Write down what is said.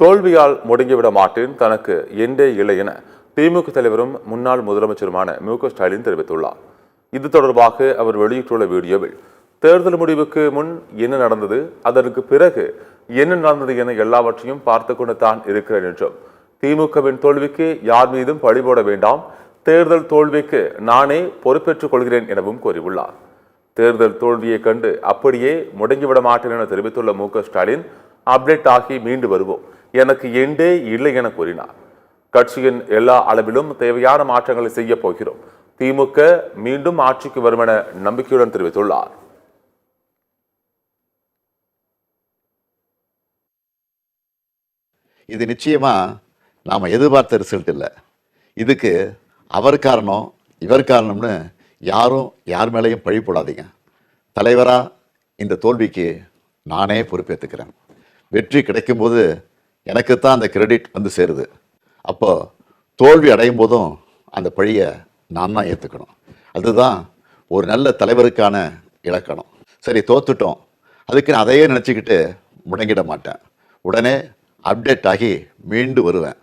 தோல்வியால் முடங்கிவிட மாட்டேன், தனக்கு எண்டே இல்லை என திமுக தலைவரும் முன்னாள் முதலமைச்சருமான மு.க.ஸ்டாலின் தெரிவித்துள்ளார். இது தொடர்பாக அவர் வெளியிட்டுள்ள வீடியோவில், தேர்தல் முடிவுக்கு முன் என்ன நடந்தது, அதற்கு பிறகு என்ன நடந்தது என எல்லாவற்றையும் பார்த்து கொண்டு தான் இருக்கிறேன் என்றும், திமுகவின் தோல்விக்கு யார் மீதும் பழிபோட வேண்டாம், தேர்தல் தோல்விக்கு நானே பொறுப்பேற்றுக் கொள்கிறேன் எனவும் கூறியுள்ளார். தேர்தல் தோல்வியை கண்டு அப்படியே முடங்கிவிட மாட்டேன் என தெரிவித்துள்ள மு.க.ஸ்டாலின், அப்டேட் ஆகி மீண்டு வருவோம், எனக்கு எண்டே இல்லை என கூறினார். கட்சியின் எல்லா அளவிலும் தேவையான மாற்றங்களை செய்ய போகிறோம், திமுக மீண்டும் ஆட்சிக்கு வரும் என நம்பிக்கையுடன் தெரிவித்துள்ளார். இது நிச்சயமா நாம எதிர்பார்த்த ரிசல்ட் இல்லை. இதுக்கு அவர் காரணம் இவர் காரணம்னு யாரும் யார் மேலேயும் பழி போடாதீங்க. தலைவரா இந்த தோல்விக்கு நானே பொறுப்பேற்றுக்கிறேன். வெற்றி கிடைக்கும்போது எனக்குத்தான் அந்த கிரெடிட் வந்து சேருது. அப்போ தோல்வி அடையும் போதும் அந்த பழியை நான் தான் ஏற்றுக்கணும். அதுதான் ஒரு நல்ல தலைவருக்கான இலக்கணம். சரி, தோத்துட்டோம், அதுக்கு நான் அதையே நினச்சிக்கிட்டு முடங்கிட மாட்டேன். உடனே அப்டேட் ஆகி மீண்டு வருவேன்.